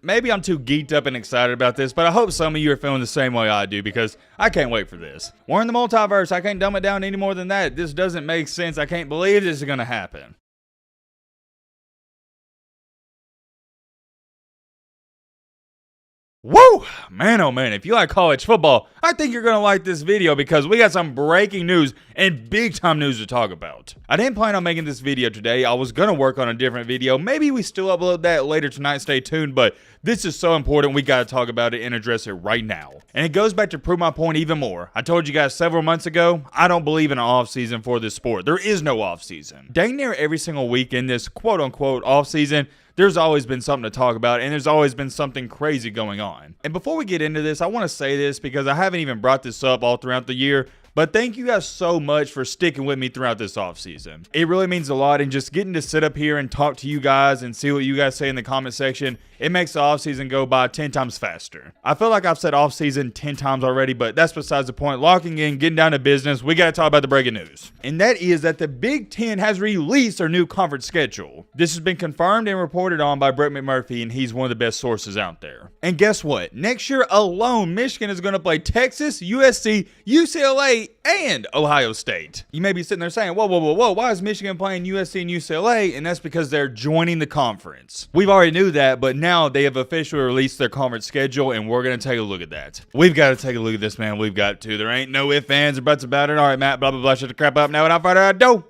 maybe I'm too geeked up and excited about this, but I hope some of you are feeling the same way I do because I can't wait for this. We're in the multiverse. I can't dumb it down any more than that. This doesn't make sense. I can't believe this is going to happen. Woo! Man, oh man, if you like college football, I think you're going to like this video because we got some breaking news and big time news to talk about. I didn't plan on making this video today. I was going to work on a different video. Maybe we still upload that later tonight. Stay tuned, but this is so important. We got to talk about it and address it right now. And it goes back to prove my point even more. I told you guys several months ago, I don't believe in an off season for this sport. There is no off season. Dang near every single week in this quote unquote off season, there's always been something to talk about, and there's always been something crazy going on. And before we get into this, I want to say this because I haven't even brought this up all throughout the year, but thank you guys so much for sticking with me throughout this offseason. It really means a lot, and just getting to sit up here and talk to you guys and see what you guys say in the comment section, it makes the offseason go by 10 times faster. I feel like I've said offseason 10 times already, but that's besides the point. Locking in, getting down to business, we got to talk about the breaking news. And that is that the Big Ten has released their new conference schedule. This has been confirmed and reported on by Brett McMurphy, and he's one of the best sources out there. And guess what? Next year alone, Michigan is going to play Texas, USC, UCLA, and Ohio State. You may be sitting there saying, whoa, why is Michigan playing USC and UCLA? And that's because they're joining the conference. We've already knew that, but now they have officially released their conference schedule, and we're going to take a look at that. We've got to take a look at this, man. We've got to. There ain't no ifs, ands, or buts about it. All right, Matt, blah, blah, blah, shut the crap up now. Without further ado,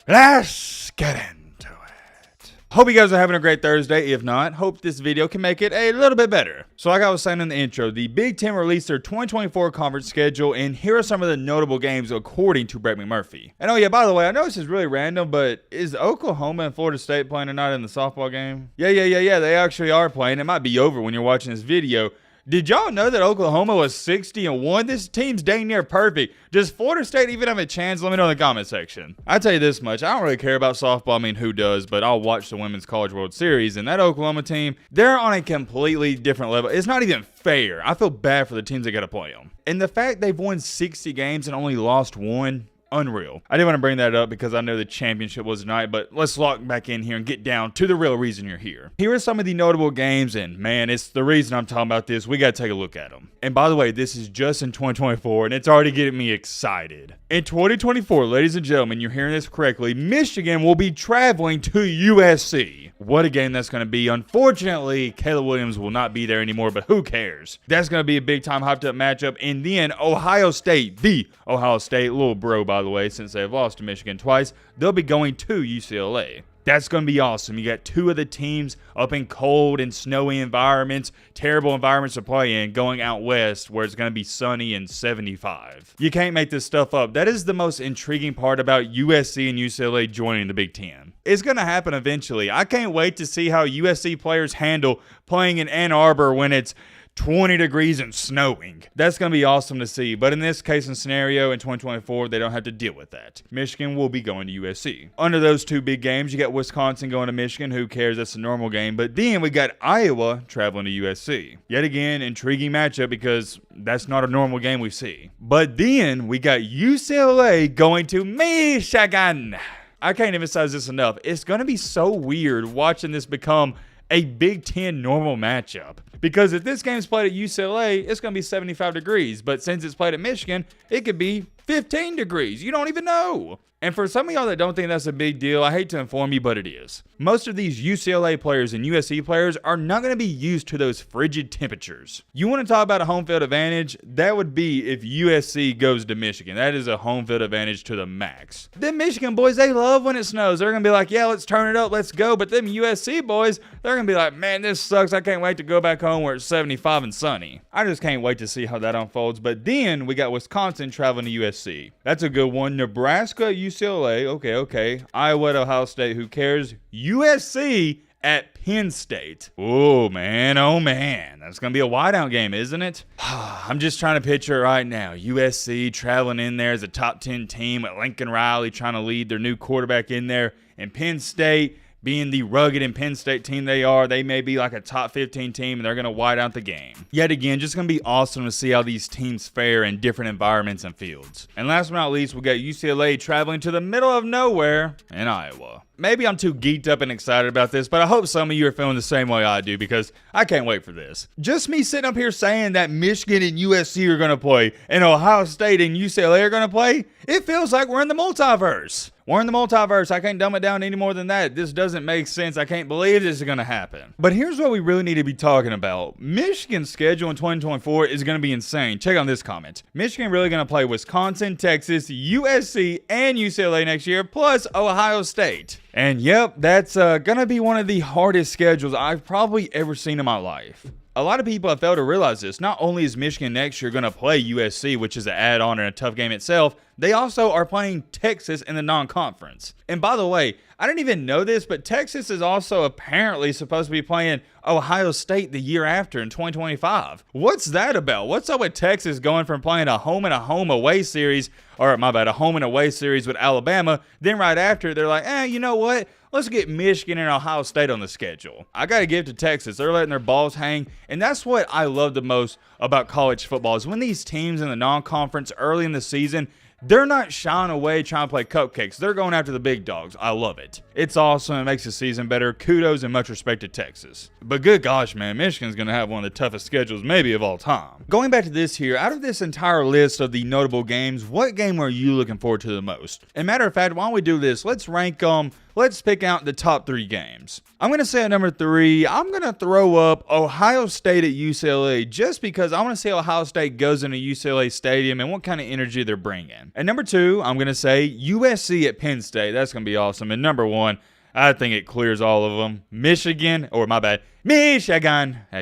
let's get into it. Hope you guys are having a great Thursday. If not, hope this video can make it a little bit better. So like I was saying in the intro, the Big Ten released their 2024 conference schedule, and here are some of the notable games according to Brett McMurphy. And oh yeah, by the way, I know this is really random, but is Oklahoma and Florida State playing tonight in the softball game? Yeah, they actually are playing. It might be over when you're watching this video. Did y'all know that Oklahoma was 60-1? This team's dang near perfect. Does Florida State even have a chance? Let me know in the comment section. I tell you this much, I don't really care about softball. I mean, who does? But I'll watch the Women's College World Series, and that Oklahoma team, they're on a completely different level. It's not even fair. I feel bad for the teams that got to play them. And the fact they've won 60 games and only lost one, unreal. I didn't want to bring that up because I know the championship was tonight, but let's lock back in here and get down to the real reason you're here. Here are some of the notable games, and man, it's the reason I'm talking about this. We got to take a look at them. And by the way, this is just in 2024, and it's already getting me excited. In 2024, ladies and gentlemen, you're hearing this correctly, Michigan will be traveling to USC. What a game that's going to be. Unfortunately, Caleb Williams will not be there anymore, but who cares? That's going to be a big-time hyped-up matchup. And then Ohio State, the Ohio State, little bro, by the way, since they've lost to Michigan twice, they'll be going to UCLA. That's going to be awesome. You got two of the teams up in cold and snowy environments, terrible environments to play in, going out west where it's going to be sunny and 75. You can't make this stuff up. That is the most intriguing part about USC and UCLA joining the Big Ten. It's going to happen eventually. I can't wait to see how USC players handle playing in Ann Arbor when it's 20 degrees and snowing. That's going to be awesome to see. But in this case and scenario, in 2024, they don't have to deal with that. Michigan will be going to USC. Under those two big games, you got Wisconsin going to Michigan. Who cares? That's a normal game. But then we got Iowa traveling to USC. Yet again, intriguing matchup because that's not a normal game we see. But then we got UCLA going to Michigan. I can't emphasize this enough. It's going to be so weird watching this become a Big Ten normal matchup. Because if this game's played at UCLA, it's going to be 75 degrees. But since it's played at Michigan, it could be 15 degrees. You don't even know. And for some of y'all that don't think that's a big deal, I hate to inform you, but it is. Most of these UCLA players and USC players are not going to be used to those frigid temperatures. You want to talk about a home field advantage? That would be if USC goes to Michigan. That is a home field advantage to the max. Them Michigan boys, they love when it snows. They're going to be like, yeah, let's turn it up, let's go. But them USC boys, they're going to be like, man, this sucks. I can't wait to go back home where it's 75 and sunny. I just can't wait to see how that unfolds. But then we got Wisconsin traveling to USC. That's a good one. Nebraska, UCLA, okay. Iowa to Ohio State, who cares? USC at Penn State. Oh man, that's gonna be a whiteout game, isn't it? I'm just trying to picture it right now. USC traveling in there as a top 10 team with Lincoln Riley trying to lead their new quarterback in there, and Penn State being the rugged and Penn State team they are, they may be like a top 15 team, and they're going to white out the game. Yet again, just going to be awesome to see how these teams fare in different environments and fields. And last but not least, we got UCLA traveling to the middle of nowhere in Iowa. maybe I'm too geeked up and excited about this, but I hope some of you are feeling the same way I do because I can't wait for this. Just me sitting up here saying that Michigan and USC are going to play and Ohio State and UCLA are going to play, it feels like we're in the multiverse. We're in the multiverse. I can't dumb it down any more than that. This doesn't make sense. I can't believe this is going to happen. But here's what we really need to be talking about. Michigan's schedule in 2024 is going to be insane. Check out this comment. Michigan really going to play Wisconsin, Texas, USC, and UCLA next year, plus Ohio State. And yep, that's going to be one of the hardest schedules I've probably ever seen in my life. A lot of people have failed to realize this. Not only is Michigan next year going to play USC, which is an add-on and a tough game itself, they also are playing Texas in the non-conference. And by the way, I didn't even know this, but Texas is also apparently supposed to be playing Ohio State the year after in 2025. What's that about? What's up with Texas going from playing a home and a home away series, or my bad, a home and away series with Alabama, then right after they're like, you know what? Let's get Michigan and Ohio State on the schedule. I got to give it to Texas. They're letting their balls hang. And that's what I love the most about college football is when these teams in the non-conference early in the season, they're not shying away trying to play cupcakes. They're going after the big dogs. I love it. It's awesome. It makes the season better. Kudos and much respect to Texas. But good gosh, man, Michigan's going to have one of the toughest schedules maybe of all time. Going back to this here, out of this entire list of the notable games, what game are you looking forward to the most? And matter of fact, why don't we do this? Let's rank them. Let's pick out the top 3 games. I'm going to say at number 3, I'm going to throw up Ohio State at UCLA just because I want to see how Ohio State goes into UCLA Stadium and what kind of energy they're bringing. And number 2, I'm going to say USC at Penn State. That's going to be awesome. And number 1, I think it clears all of them. Michigan at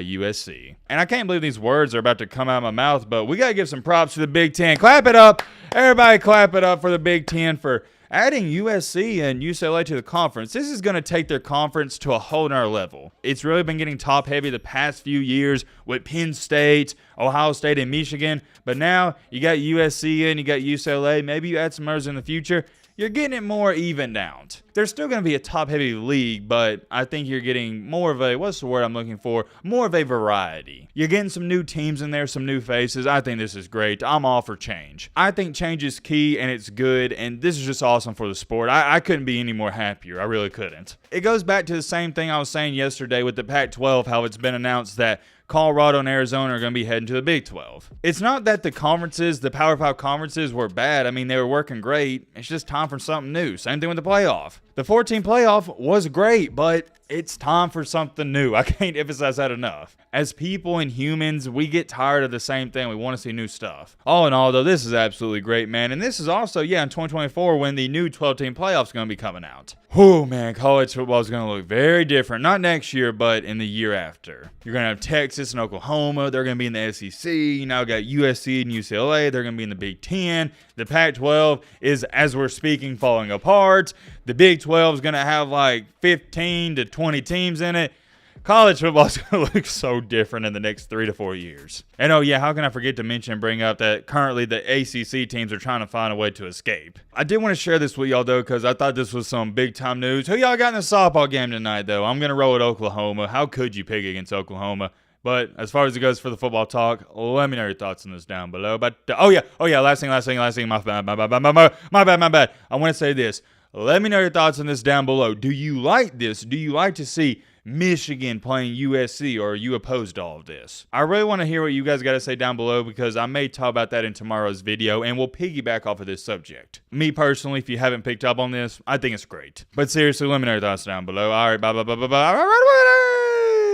USC. And I can't believe these words are about to come out of my mouth, but we got to give some props to the Big Ten. Clap it up. Everybody clap it up for the Big Ten for adding USC and UCLA to the conference. This is going to take their conference to a whole nother level. It's really been getting top heavy the past few years with Penn State, Ohio State, and Michigan. But now you got USC and you got UCLA. Maybe you add some others in the future. You're getting it more evened out. There's still going to be a top-heavy league, but I think you're getting more of a, what's the word I'm looking for? More of a variety. You're getting some new teams in there, some new faces. I think this is great. I'm all for change. I think change is key, and it's good, and this is just awesome for the sport. I couldn't be any more happier. I really couldn't. It goes back to the same thing I was saying yesterday with the Pac-12, how it's been announced that Colorado and Arizona are going to be heading to the Big 12. It's not that the conferences, the Power 5 conferences were bad. I mean, they were working great. It's just time for something new. Same thing with the playoff. The 14 playoff was great, but it's time for something new. I can't emphasize that enough. As people and humans, we get tired of the same thing. We want to see new stuff. All in all, though, this is absolutely great, man. And this is also, in 2024 when the new 12-team playoff is going to be coming out. Oh, man, college football is going to look very different. Not next year, but in the year after. You're going to have Texas and Oklahoma. They're going to be in the SEC. You now got USC and UCLA. They're going to be in the Big 10. The Pac-12 is, as we're speaking, falling apart. The Big 12 is going to have like 15 to 20 teams in it. College football is going to look so different in the next 3 to 4 years. And how can I forget to mention and bring up that currently the ACC teams are trying to find a way to escape. I did want to share this with y'all, though, because I thought this was some big-time news. Who y'all got in the softball game tonight, though? I'm going to roll with Oklahoma. How could you pick against Oklahoma? But as far as it goes for the football talk, let me know your thoughts on this down below. But, last thing, my bad. I want to say this. Let me know your thoughts on this down below. Do you like this? Do you like to see Michigan playing USC, or are you opposed to all of this? I really want to hear what you guys got to say down below because I may talk about that in tomorrow's video and we'll piggyback off of this subject. Me personally, if you haven't picked up on this, I think it's great. But seriously, let me know your thoughts down below. All right, bye.